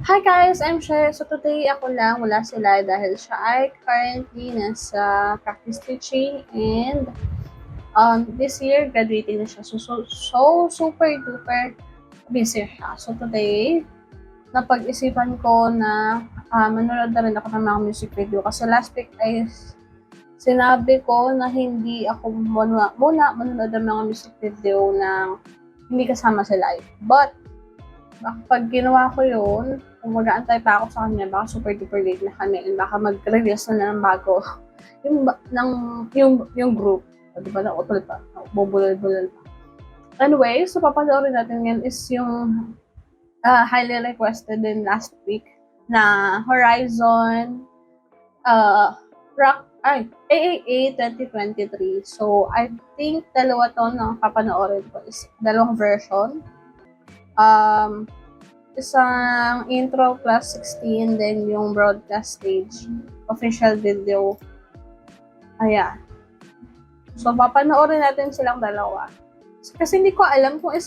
Hi guys, I'm Cher. So today ako lang, wala sila dahil siya ay currently nasa practice teaching and this year graduating na siya. So super duper busy siya. So today, napag-isipan ko na manonood na rin ako ng mga music video kasi last week ay sinabi ko na hindi ako muna manonood ng mga music video na hindi kasama si live. But pag ginawa ko yun, kung mag-aantay pa ako sa kanya, baka super duper late na kami and baka mag-release na ng bago yung group. Di ba, nautol pa, bubulol-bulol pa. Anyway, so papanoorin natin ngayon is yung highly requested din last week na Horizon AAA 2023. So, I think dalawa to na papanoorin ko is dalawang version. Isang intro plus 16, then yung broadcast stage, official video. Ayan. So, papanoorin natin silang dalawa. Kasi hindi ko alam kung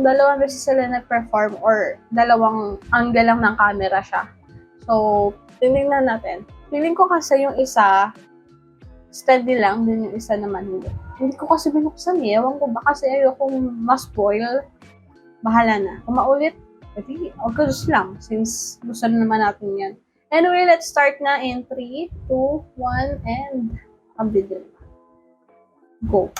dalawang beses sila na-perform or dalawang angle lang ng camera siya. So, tingnan natin. Feeling ko kasi yung isa, steady lang, din yung isa naman hindi. Hindi ko kasi binuksan eh. Ewan ko ba kasi ayokong ma-spoil. Bahala na. Kung maulit, edi, okay lang. Since gusto na naman natin yan. Anyway, let's start na in 3, 2, 1, and ang video. Go.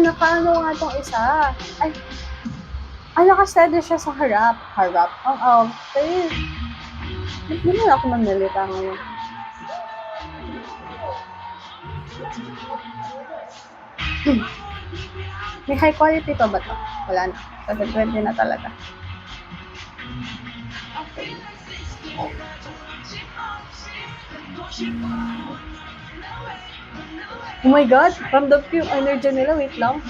Nakaano nga tong isa. Ay, naka-steady siya sa harap. Harap? Okay. Hindi na ako manalita ngayon. May high quality pa ba to? Wala na. 720 na talaga. Oh my God! Ramdam ko yung energy nila. Wait lang.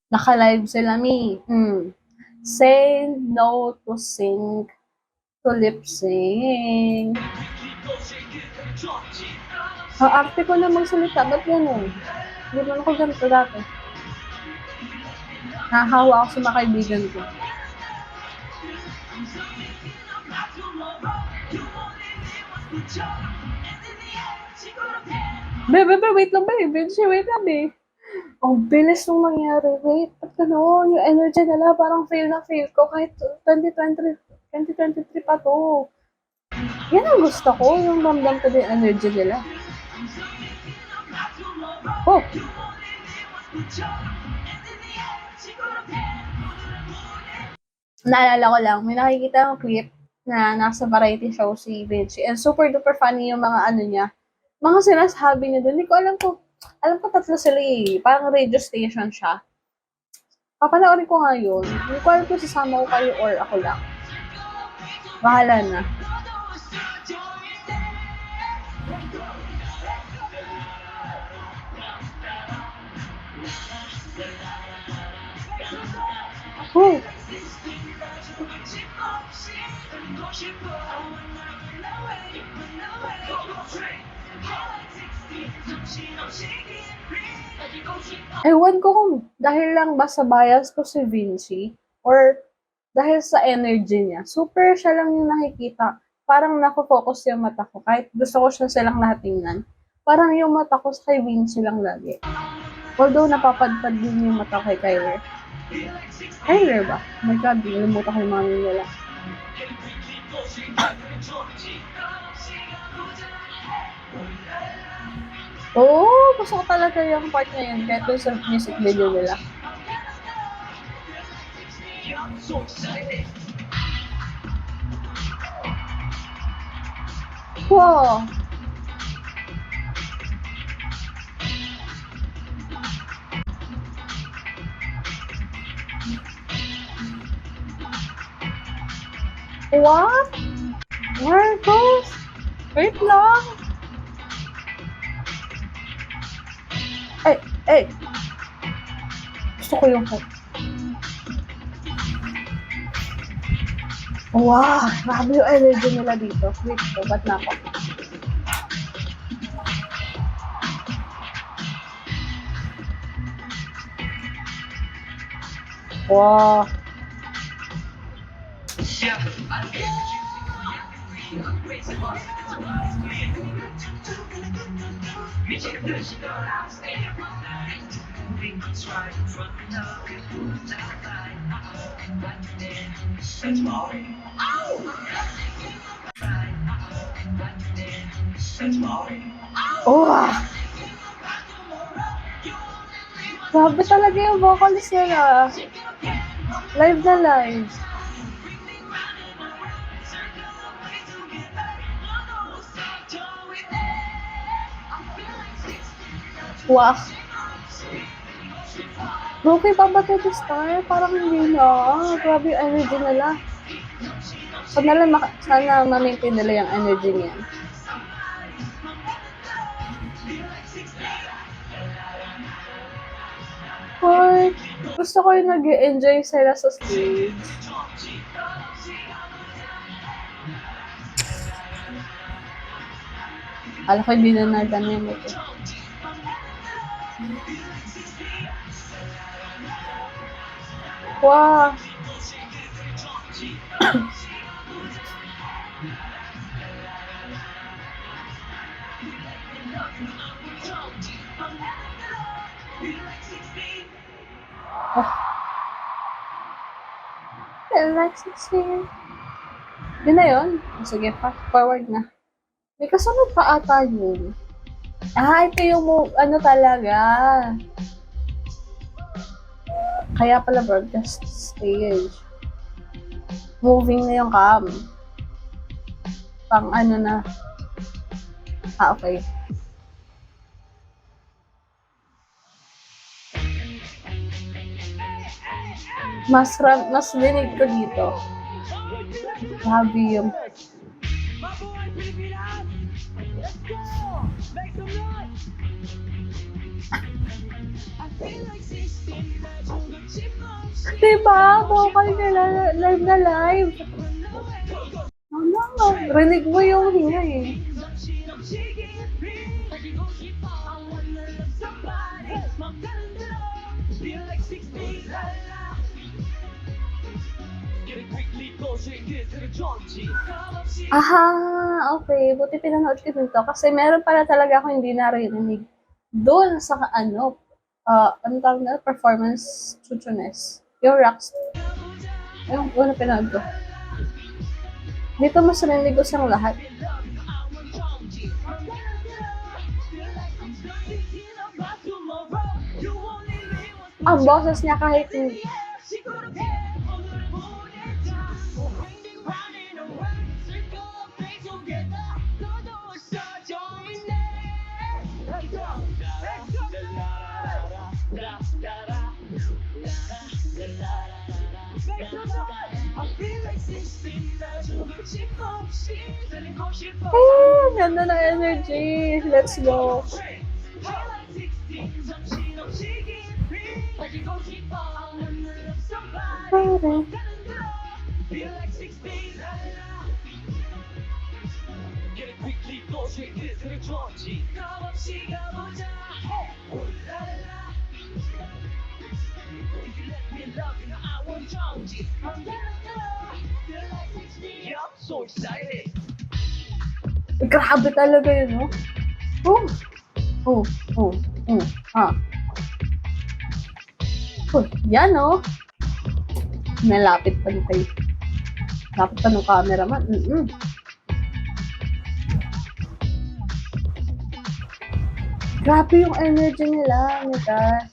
Naka-live sila, Mi. Say no to sing, to lip sing. Ang arte ko na magsalita. Ba't ganun? Hindi naman ako ganito dati. Nahahawa ako sa mga kaibigan ko. Wait lang ba eh. Wait lang eh. Ang bilis nung nangyari. Wait, ba't gano'n? Yung energy nila parang feel ko kahit 2023 pa to. Yan ang gusto ko. Yung ramdam ko din energy nila. Oh! Naalala ko lang, may nakikita akong clip na nasa variety show si Vinci. And super duper funny yung mga ano niya. Mga sinasabi niya doon. Hindi ko alam ko tatlo sila eh. Parang radio station siya. Papanoorin ko nga yun. Hindi ko alam kung sasama ko kayo or ako lang. Bahala na. Oh! Ewan ko kung dahil lang ba sa bias ko si Vinci or dahil sa energy niya. Super siya lang yung nakikita. Parang nako-focus yung mata ko. Kahit gusto ko siya silang natingnan. Parang yung mata ko sa kay Vinci lang lagi. Although napapadpad din yung mata kay Kyler. Kyler ba? Oh my God, nilimutan ko yung mga nila. Gusto ko talaga yung part na yun kahit doon sa music video nila. Wow! What? Marcos? Wait lang! Ay, Eh, gusto ko yung wow, grabe yung energy nila dito. Wait ko, ba't na ako? Wow. Oh, grabe talaga yung vocals nila. Live na live. Wow. Okay pa ba to star? Parang hindi na. Grabe yung energy nila. Sana ma-maintain nila yung energy niya. Hoy, gusto ko yung nag-enjoy sila sa stage. Alam ko hindi na nagano mo ito. Wow. Like 16. Yun na yun. Sige, fast forward na. May kasunod pa ata yun. Ito yung ano talaga. Kaya pala broadcast stage. Moving na yung cam. Pang ano na. Okay. Mas dinig ko dito. Grabe yung diba? Vocal nila live na live. Ano? Rinig mo yung hinga eh. Aha, okay. Buti pinanood ko dito kasi meron pala talaga ako hindi narinig doon sa ano tawag na performance tutuness. Yung rocks. Yung una pinanood ko. Dito mas narinig ko siyang lahat. Ang boses niya kahit ganda ng energy. Let's go. Grabe talaga yun, no? Yan, no? Nalapit pa kayo. Lapit pa ng cameraman. Grabe yung energy nila, nita.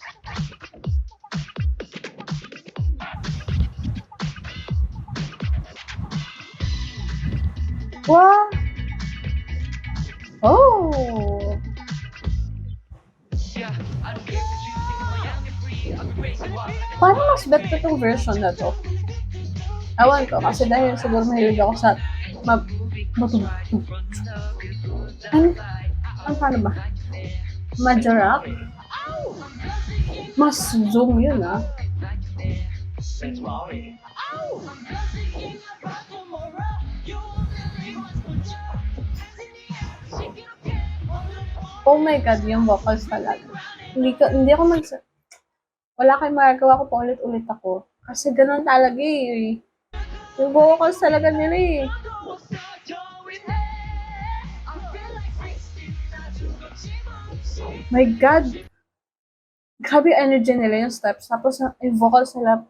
Wow! Oh! Paano mas bet ko itong version na to? Ewan ko, kasi dahil siguro mahilig ako sa paano ba? Majorak? Mas zoom yun, ah. Oh my God, yung vocals talaga. Hindi ako wala kayong magagawa ko paulit-ulit ako. Kasi ganun talaga eh. Yung vocals talaga nila eh. My God! Grabe yung energy nila yung steps. Tapos yung vocals nila,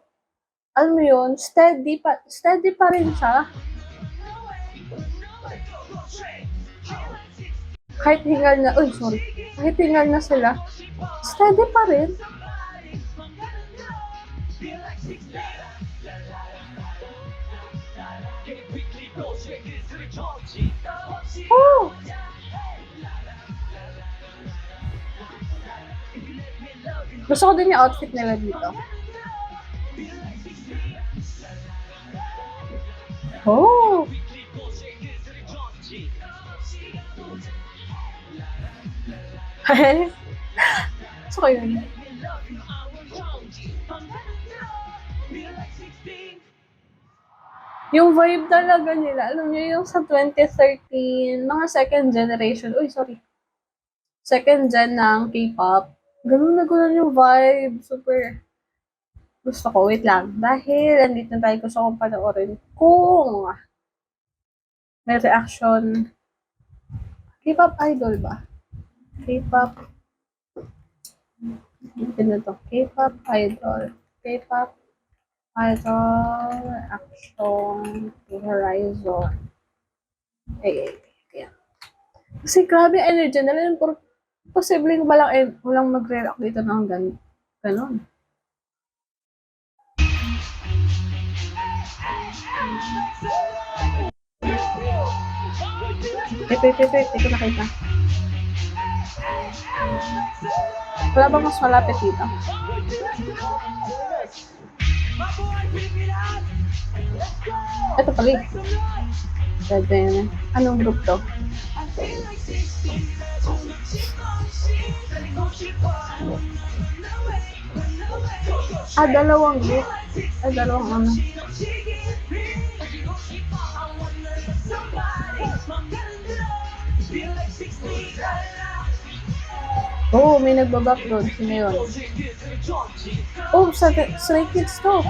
alam mo yun, steady pa rin siya. Kahit hingal na, kahit hingal na sila, steady pa rin. Oh! Gusto ko din yung outfit nila dito. Oh! Gusto ko yun. Yung vibe talaga nila, alam niyo yung sa 2013, mga second generation, second gen ng K-pop, ganun na ganun yung vibe, super. Gusto ko, wait lang, dahil andito na tayo, gusto kong panoorin kung may reaction. K-pop idol ba? K-pop. Ito na to. K-pop idol. K-pop idol action Horizon. Ay. Kasi grabe energy na rin. Posibleng walang magre-react dito ng ganon. Wait, hindi ko nakita. Wala bang mas malapit dito? Ito pala eh. Anong group to? Dalawang group. Dalawang ano. Oh, may nagbabackload. Sino yun? Oh, Stray Kids to.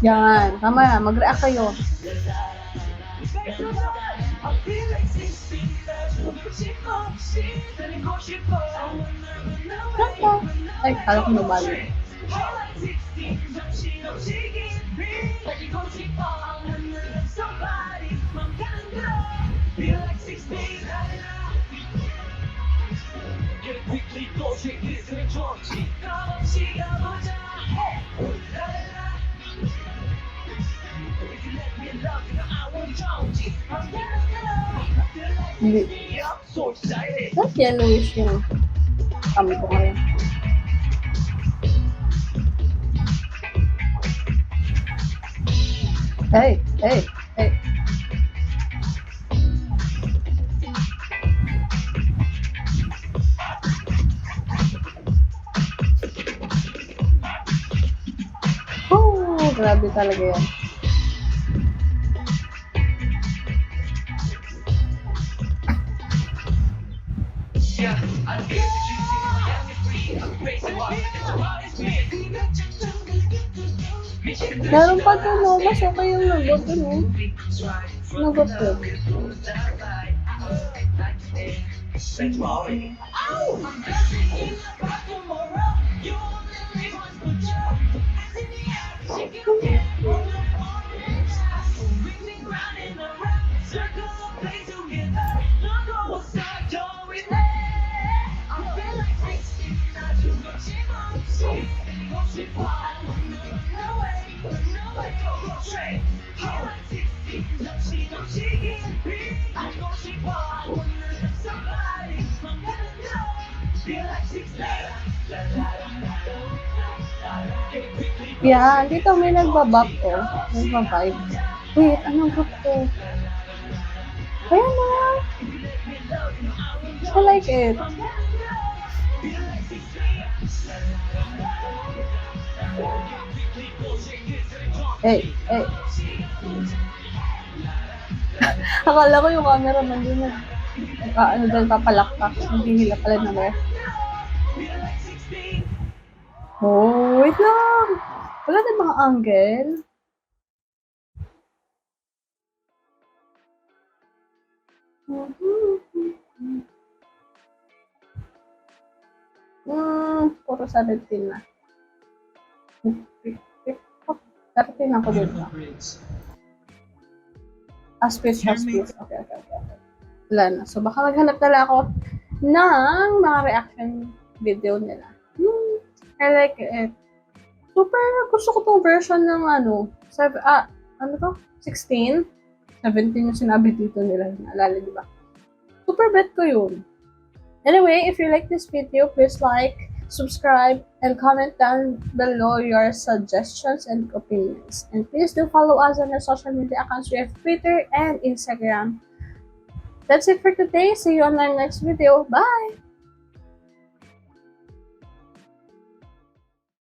Yan, tama na, mag-react kayo. Ay, kala ko nabalo. Hindi. Ba't yellowish yung kami ko ngayon? Hey. Oh, grabe talaga yan. Meron pa to, no? Mas okay yung nagot, no? Nagot yun. Yan, dito may nagbabap ko. Nagbabibe. Wait, anong group ko? Ayan na. I like it. Hey, hey. Akala ko yung camera nandun na. Ano doon, papalakpak. Hindi hila pala na ba? Oh, wait lang. Wala na mga angle. Puro 17 na. 13 ako dito. Speech. Okay. Wala na. So, baka maghanap na lang ako ng mga reaction video nila. I like it. Super, gusto ko tong version ng ano to? 16? 17 yung sinabi dito nila. Naalala, di ba? Super bet ko yun. Anyway, if you like this video, please like, subscribe, and comment down below your suggestions and opinions. And please do follow us on our social media accounts. We have Twitter and Instagram. That's it for today. See you on our next video. Bye!